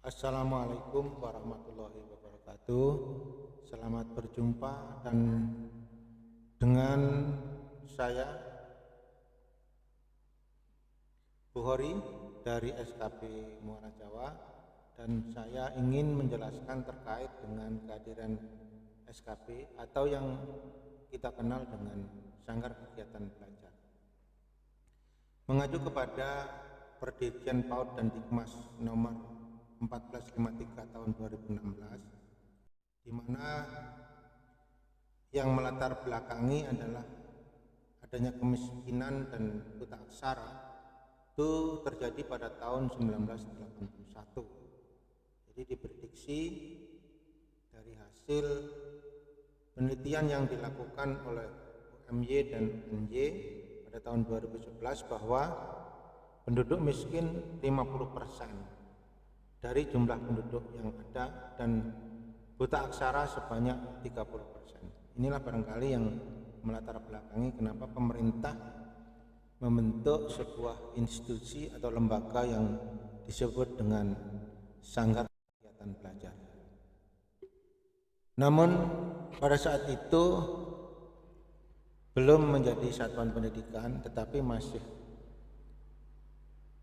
Assalamualaikum warahmatullahi wabarakatuh. Selamat berjumpa dan dengan saya Buhori dari SKP Muara Jawa, dan saya ingin menjelaskan terkait dengan kehadiran SKP atau yang kita kenal dengan Sanggar Kegiatan Belajar. Mengacu kepada Perdirjen PAUD dan Dikmas nomor 1453 tahun 2016, di mana yang melatar belakangi adalah adanya kemiskinan dan buta aksara itu terjadi pada tahun 1981. Jadi diprediksi dari hasil penelitian yang dilakukan oleh UMY dan UNY pada tahun 2011 bahwa penduduk miskin 50% dari jumlah penduduk yang ada dan buta aksara sebanyak 30%. Inilah barangkali yang melatar belakangi kenapa pemerintah membentuk sebuah institusi atau lembaga yang disebut dengan Sanggar Kegiatan Belajar. Namun pada saat itu belum menjadi satuan pendidikan, tetapi masih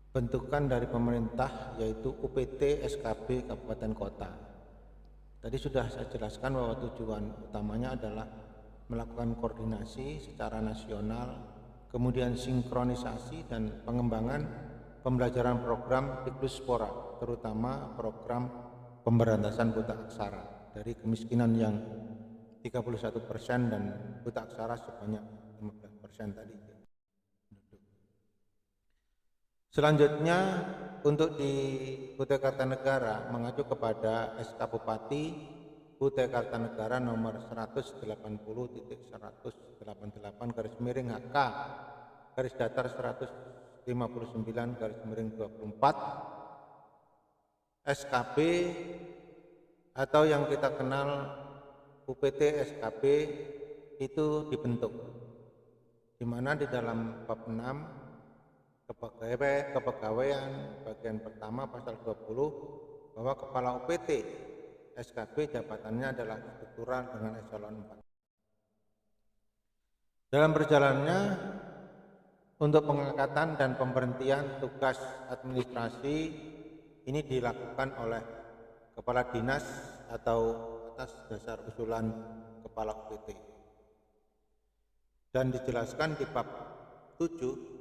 bentukan dari pemerintah, yaitu UPT SKB Kabupaten Kota. Tadi sudah saya jelaskan bahwa tujuan utamanya adalah melakukan koordinasi secara nasional, kemudian sinkronisasi dan pengembangan pembelajaran program Dikluspora, terutama program pemberantasan buta aksara dari kemiskinan yang 31% dan buta aksara sebanyak 15% tadi. Selanjutnya untuk di Kutai Kartanegara mengacu kepada SK Bupati Kutai Kartanegara nomor 180.188/HK garis datar 159/24 SKB atau yang kita kenal UPT SKB itu dibentuk, di mana di dalam bab 6 kepegawaian bagian pertama pasal 20 bahwa kepala UPT SKB jabatannya adalah struktural dengan eselon 4. Dalam berjalannya untuk pengangkatan dan pemberhentian tugas administrasi ini dilakukan oleh kepala dinas atau atas dasar usulan kepala UPT, dan dijelaskan di bab 7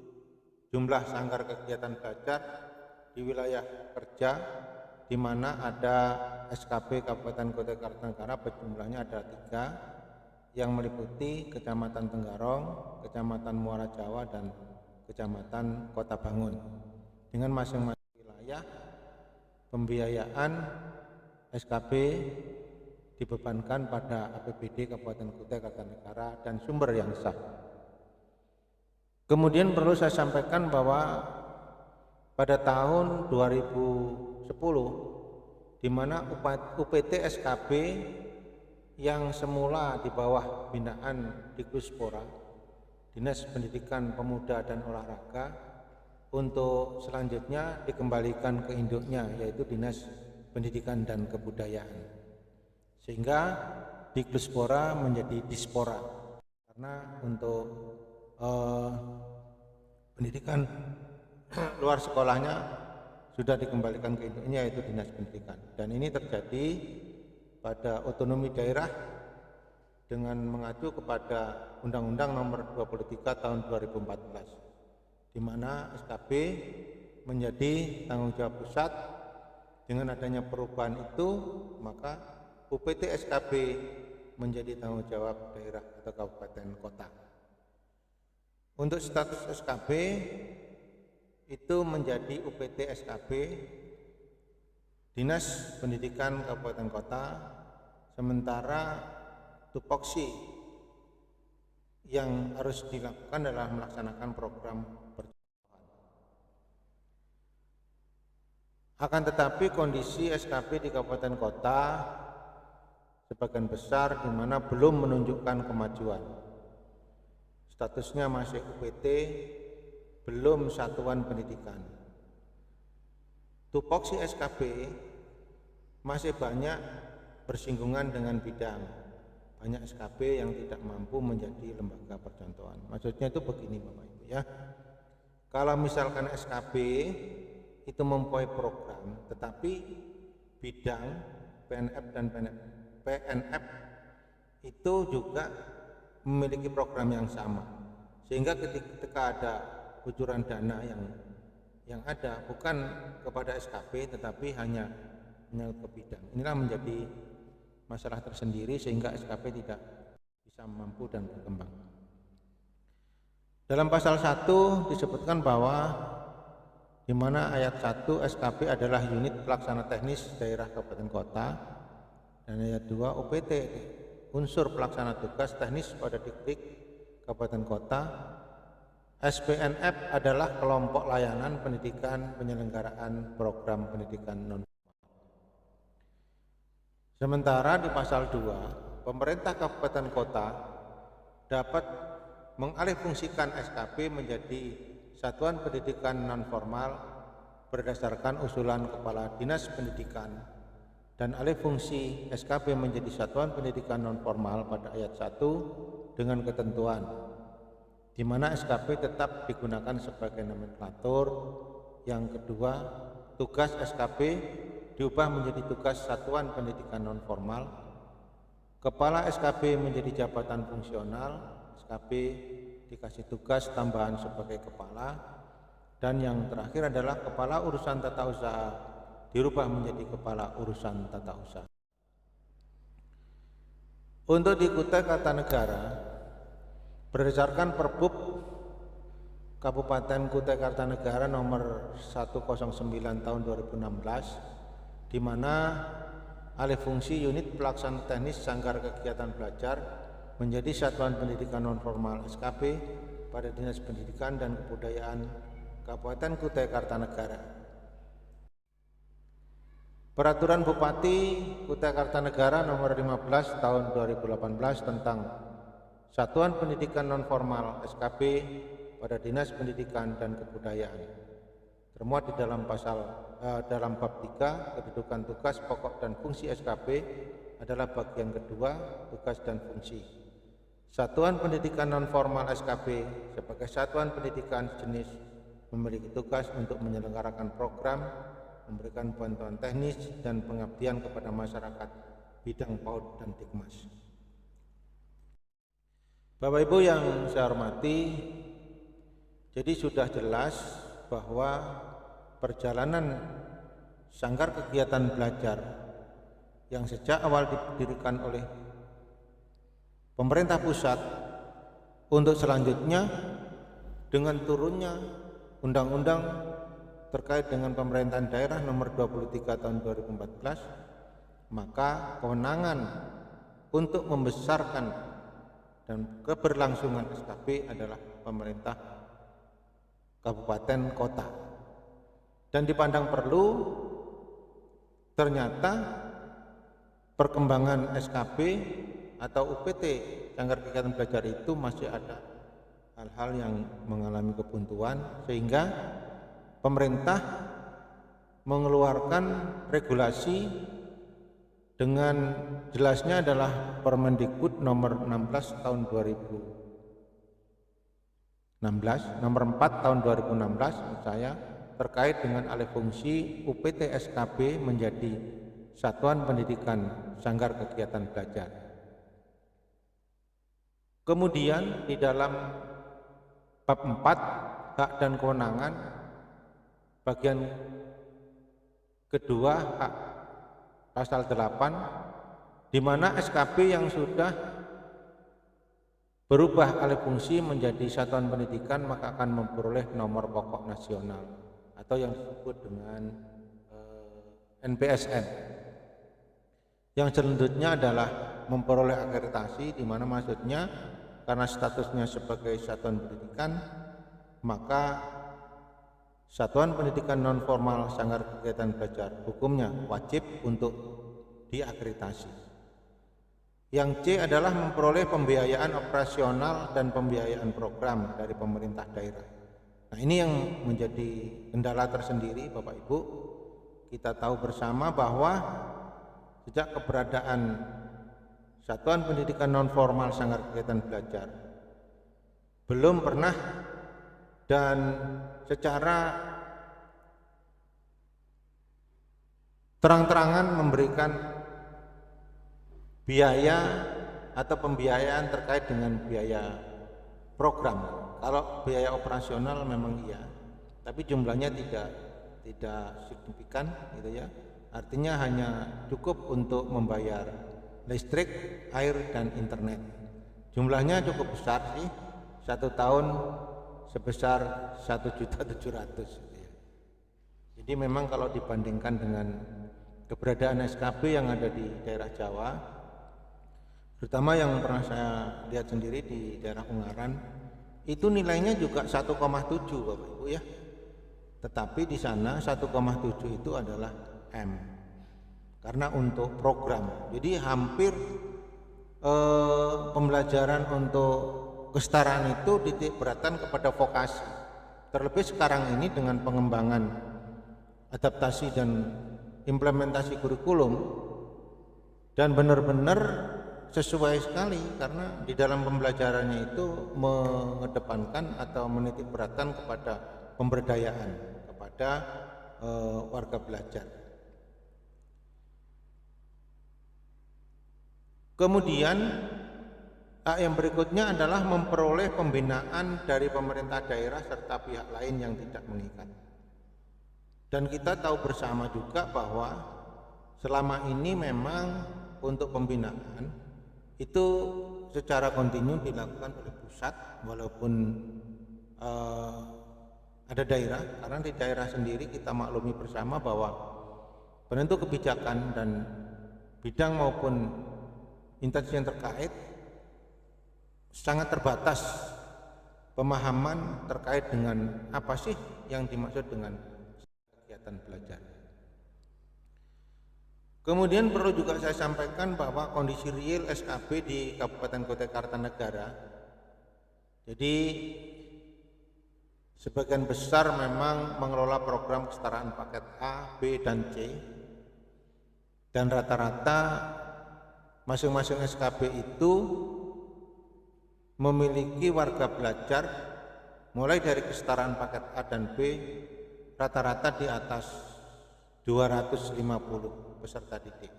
jumlah sanggar kegiatan belajar di wilayah kerja, di mana ada SKB Kabupaten Kutai Kartanegara berjumlahnya ada 3 yang meliputi Kecamatan Tenggarong, Kecamatan Muara Jawa, dan Kecamatan Kota Bangun, dengan masing-masing wilayah pembiayaan SKB dibebankan pada APBD Kabupaten Kutai Kartanegara dan sumber yang sah. Kemudian perlu saya sampaikan bahwa pada tahun 2010, di mana UPT SKB yang semula di bawah binaan Dikluspora, Dinas Pendidikan Pemuda dan Olahraga, untuk selanjutnya dikembalikan ke induknya, yaitu Dinas Pendidikan dan Kebudayaan, sehingga Dikluspora menjadi Dispora, karena untuk pendidikan luar sekolahnya sudah dikembalikan ke induknya, yaitu Dinas Pendidikan. Dan ini terjadi pada otonomi daerah dengan mengacu kepada Undang-Undang Nomor 23 Tahun 2014, di mana SKB menjadi tanggung jawab pusat. Dengan adanya perubahan itu, maka UPT SKB menjadi tanggung jawab daerah atau kabupaten kota. Untuk status SKB itu menjadi UPT SKB Dinas Pendidikan Kabupaten Kota, sementara tupoksi yang harus dilakukan adalah melaksanakan program percontohan. Akan tetapi kondisi SKB di Kabupaten Kota sebagian besar di mana belum menunjukkan kemajuan. Statusnya masih UPT, belum satuan pendidikan. Tupoksi SKB masih banyak bersinggungan dengan bidang. Banyak SKP yang tidak mampu menjadi lembaga percontohan. Maksudnya itu begini Bapak Ibu ya. Kalau misalkan SKP itu mempunyai program, tetapi bidang PNF dan PNF itu juga memiliki program yang sama, sehingga ketika ada kucuran dana yang ada bukan kepada SKP tetapi hanya ke bidang. Inilah menjadi masalah tersendiri sehingga SKP tidak bisa mampu dan berkembang. Dalam pasal 1 disebutkan bahwa di mana ayat 1 SKP adalah unit pelaksana teknis daerah kabupaten kota, dan ayat 2 UPT unsur pelaksana tugas teknis pada dikdik kabupaten kota. SPNF adalah kelompok layanan pendidikan penyelenggaraan program pendidikan non formal. Sementara di pasal 2, pemerintah kabupaten kota dapat mengalihfungsikan SKP menjadi satuan pendidikan non formal berdasarkan usulan Kepala Dinas Pendidikan, dan alih fungsi SKP menjadi satuan pendidikan non formal pada ayat 1 dengan ketentuan di mana SKP tetap digunakan sebagai nomenklatur. Yang kedua, tugas SKP diubah menjadi tugas satuan pendidikan non formal. Kepala SKP menjadi jabatan fungsional, SKP dikasih tugas tambahan sebagai kepala. Dan yang terakhir adalah kepala urusan tata usaha dirubah menjadi kepala urusan tata usaha. Untuk di Kutai Kartanegara, berdasarkan Perbub Kabupaten Kutai Kartanegara nomor 109 tahun 2016, di mana alih fungsi unit pelaksana teknis Sanggar Kegiatan Belajar menjadi satuan pendidikan non formal SKP pada Dinas Pendidikan dan Kebudayaan Kabupaten Kutai Kartanegara. Peraturan Bupati Kutai Kartanegara nomor 15 tahun 2018 tentang Satuan Pendidikan Non Formal SKP pada Dinas Pendidikan dan Kebudayaan termuat di dalam dalam bab 3, kedudukan tugas pokok dan fungsi SKP adalah bagian kedua, tugas dan fungsi. Satuan Pendidikan Non Formal SKP sebagai satuan pendidikan jenis memiliki tugas untuk menyelenggarakan program, memberikan bantuan teknis dan pengabdian kepada masyarakat bidang PAUD dan Dikmas. Bapak Ibu yang saya hormati, jadi sudah jelas bahwa perjalanan Sanggar Kegiatan Belajar yang sejak awal didirikan oleh pemerintah pusat untuk selanjutnya dengan turunnya undang-undang terkait dengan pemerintahan daerah nomor 23 tahun 2014, maka kewenangan untuk membesarkan dan keberlangsungan SKP adalah pemerintah kabupaten kota. Dan dipandang perlu, ternyata perkembangan SKP atau UPT Sanggar Kegiatan Belajar itu masih ada hal-hal yang mengalami kebuntuan, sehingga pemerintah mengeluarkan regulasi dengan jelasnya adalah Permendikbud nomor 16 tahun 2016, nomor 4 tahun 2016 saya, terkait dengan alih fungsi UPT SKP menjadi Satuan Pendidikan Sanggar Kegiatan Belajar. Kemudian di dalam bab 4 hak dan kewenangan bagian kedua hak pasal 8, di mana SKP yang sudah berubah alih fungsi menjadi satuan pendidikan maka akan memperoleh nomor pokok nasional atau yang disebut dengan NPSN. Yang selanjutnya adalah memperoleh akreditasi, di mana maksudnya karena statusnya sebagai satuan pendidikan, maka Satuan Pendidikan Non Formal Sanggar Kegiatan Belajar hukumnya wajib untuk diakreditasi. Yang C adalah memperoleh pembiayaan operasional dan pembiayaan program dari pemerintah daerah. Nah, ini yang menjadi kendala tersendiri Bapak Ibu. Kita tahu bersama bahwa sejak keberadaan satuan pendidikan non formal Sanggar Kegiatan Belajar belum pernah dan secara terang-terangan memberikan biaya atau pembiayaan terkait dengan biaya program. Kalau biaya operasional memang iya, tapi jumlahnya tidak signifikan gitu ya. Artinya hanya cukup untuk membayar listrik, air, dan internet. Jumlahnya cukup besar sih, 1 tahun sebesar 1.700.000 gitu ya. Jadi memang kalau dibandingkan dengan keberadaan SKB yang ada di daerah Jawa, terutama yang pernah saya lihat sendiri di daerah Ungaran, itu nilainya juga 1,7 Bapak Ibu ya. Tetapi di sana 1,7 itu adalah M, karena untuk program. Jadi hampir pembelajaran untuk kesetaraan itu titik beratkan kepada vokasi. Terlebih sekarang ini dengan pengembangan adaptasi dan implementasi kurikulum, dan benar-benar sesuai sekali karena di dalam pembelajarannya itu mengedepankan atau menitik beratkan kepada pemberdayaan kepada warga belajar. Kemudian yang berikutnya adalah memperoleh pembinaan dari pemerintah daerah serta pihak lain yang tidak mengikat. Dan kita tahu bersama juga bahwa selama ini memang untuk pembinaan itu secara kontinu dilakukan oleh pusat, walaupun ada daerah, karena di daerah sendiri kita maklumi bersama bahwa penentu kebijakan dan bidang maupun instansi yang terkait sangat terbatas pemahaman terkait dengan apa sih yang dimaksud dengan kegiatan belajar. Kemudian perlu juga saya sampaikan bahwa kondisi real SKB di Kabupaten Kota Kartanegara, jadi sebagian besar memang mengelola program kesetaraan paket A, B, dan C, dan rata-rata masing-masing SKB itu memiliki warga belajar mulai dari kesetaraan paket A dan B rata-rata di atas 250 peserta didik,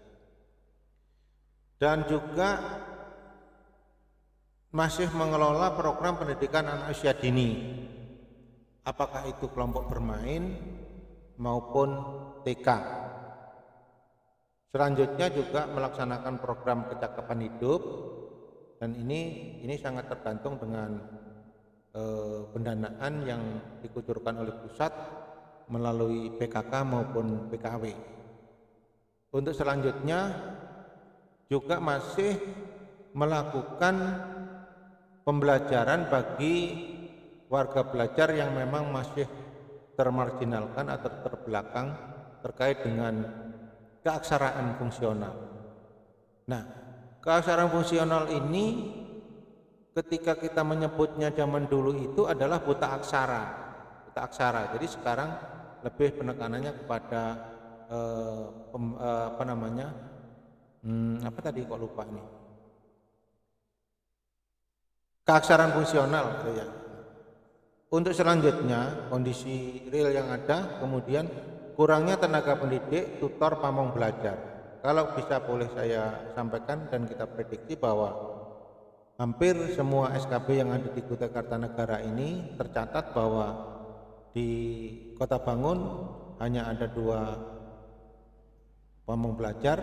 dan juga masih mengelola program pendidikan anak usia dini, apakah itu kelompok bermain maupun TK. Selanjutnya juga melaksanakan program kecakapan hidup, dan ini sangat tergantung dengan pendanaan yang dikucurkan oleh pusat melalui PKK maupun PKW. Untuk selanjutnya juga masih melakukan pembelajaran bagi warga belajar yang memang masih termarginalkan atau terbelakang terkait dengan keaksaraan fungsional. Nah, keaksaraan fungsional ini ketika kita menyebutnya zaman dulu itu adalah buta aksara. Jadi sekarang lebih penekanannya kepada keaksaraan fungsional gitu ya. Untuk selanjutnya kondisi real yang ada, kemudian kurangnya tenaga pendidik, tutor, pamong belajar. Kalau bisa boleh saya sampaikan dan kita prediksi bahwa hampir semua SKB yang ada di Kota Kartanegara ini tercatat bahwa di Kota Bangun hanya ada 2 pamong belajar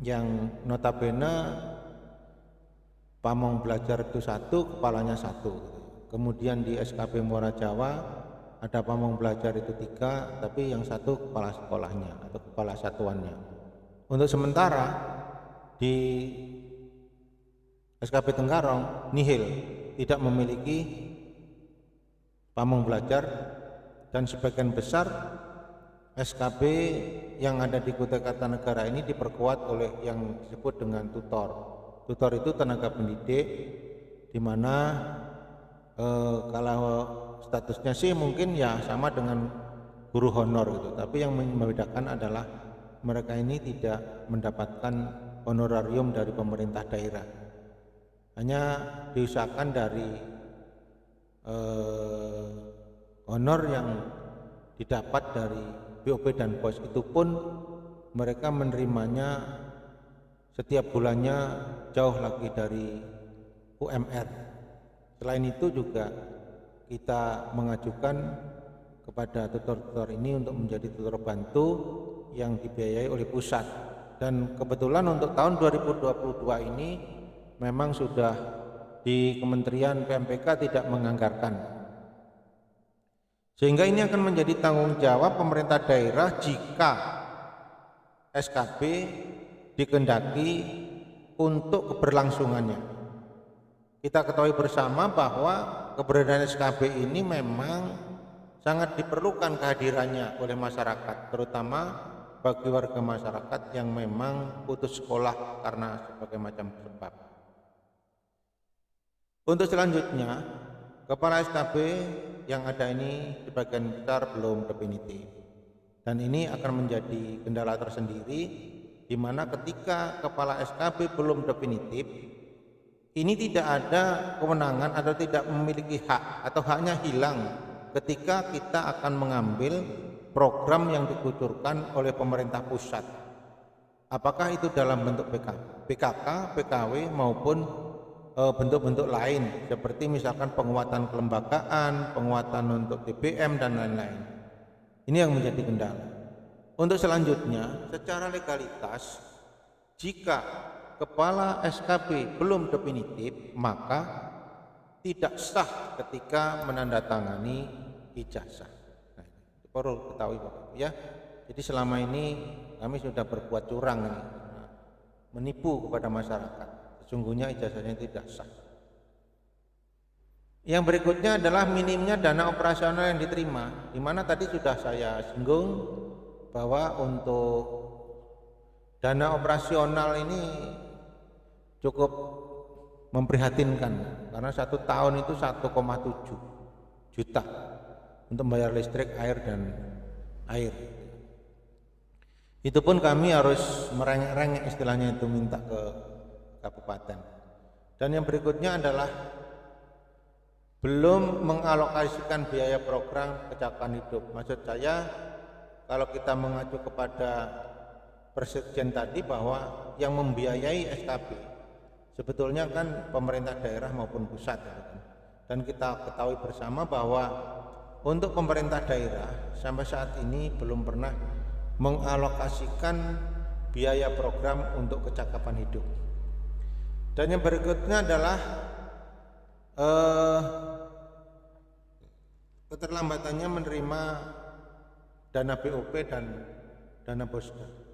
yang notabene pamong belajar itu 1, kepalanya 1. Kemudian di SKB Muara Jawa ada pamong belajar itu 3, tapi yang 1 kepala sekolahnya atau kepala satuannya. Untuk sementara di SKB Tenggarong nihil, tidak memiliki pamong belajar, dan sebagian besar SKB yang ada di Kota Kartanegara ini diperkuat oleh yang disebut dengan tutor. Tutor itu tenaga pendidik, di mana kalau statusnya sih mungkin ya sama dengan guru honor gitu, tapi yang membedakan adalah mereka ini tidak mendapatkan honorarium dari pemerintah daerah, hanya diusahakan dari honor yang didapat dari BOP dan POS. Itu pun mereka menerimanya setiap bulannya jauh lagi dari UMR. Selain itu juga kita mengajukan kepada tutor-tutor ini untuk menjadi tutor bantu yang dibiayai oleh pusat, dan kebetulan untuk tahun 2022 ini memang sudah di Kementerian PMPK tidak menganggarkan, sehingga ini akan menjadi tanggung jawab pemerintah daerah jika SKB dikehendaki untuk keberlangsungannya. Kita ketahui bersama bahwa keberadaan SKB ini memang sangat diperlukan kehadirannya oleh masyarakat, terutama bagi warga masyarakat yang memang putus sekolah karena berbagai macam sebab. Untuk selanjutnya, kepala SKB yang ada ini sebagian besar belum definitif, dan ini akan menjadi kendala tersendiri, di mana ketika kepala SKB belum definitif, ini tidak ada kewenangan atau tidak memiliki hak, atau haknya hilang ketika kita akan mengambil program yang dikucurkan oleh pemerintah pusat, apakah itu dalam bentuk PKK, PKW maupun bentuk-bentuk lain, seperti misalkan penguatan kelembagaan, penguatan untuk TBM dan lain-lain. Ini yang menjadi kendala. Untuk selanjutnya, secara legalitas, jika kepala SKB belum definitif, maka tidak sah ketika menandatangani ijazah. Nah, itu perlu ketahui Bapak Ibu ya. Jadi selama ini kami sudah berbuat curang ini, menipu kepada masyarakat. Sesungguhnya ijazahnya tidak sah. Yang berikutnya adalah minimnya dana operasional yang diterima, di mana tadi sudah saya singgung bahwa untuk dana operasional ini cukup memprihatinkan, karena 1 tahun itu 1,7 juta untuk membayar listrik, air, dan air. Itu pun kami harus merengek-rengek istilahnya itu, minta ke kabupaten. Dan yang berikutnya adalah belum mengalokasikan biaya program kecakapan hidup. Maksud saya, kalau kita mengacu kepada Presiden tadi bahwa yang membiayai SKB sebetulnya kan pemerintah daerah maupun pusat, dan kita ketahui bersama bahwa untuk pemerintah daerah sampai saat ini belum pernah mengalokasikan biaya program untuk kecakapan hidup. Dan yang berikutnya adalah keterlambatannya menerima dana BOP dan dana BOSDA.